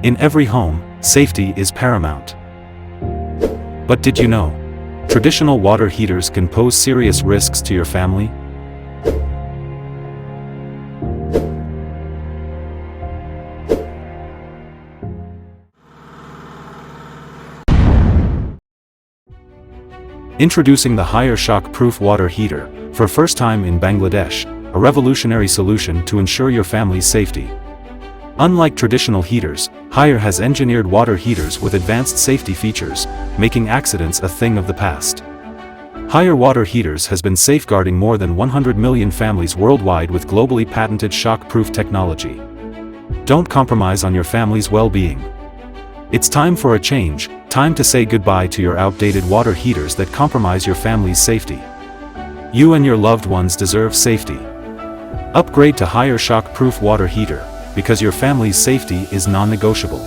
In every home, safety is paramount. But did you know? Traditional water heaters can pose serious risks to your family. Introducing the higher ShockProof water heater, for first time in Bangladesh, a revolutionary solution to ensure your family's safety. Unlike traditional heaters, Haier has engineered water heaters with advanced safety features, making accidents a thing of the past. Haier water heaters has been safeguarding more than 100 million families worldwide with globally patented ShockProof technology. Don't compromise on your family's well-being. It's time for a change, time to say goodbye to your outdated water heaters that compromise your family's safety. You and your loved ones deserve safety. Upgrade to Haier ShockProof water heater, because your family's safety is non-negotiable.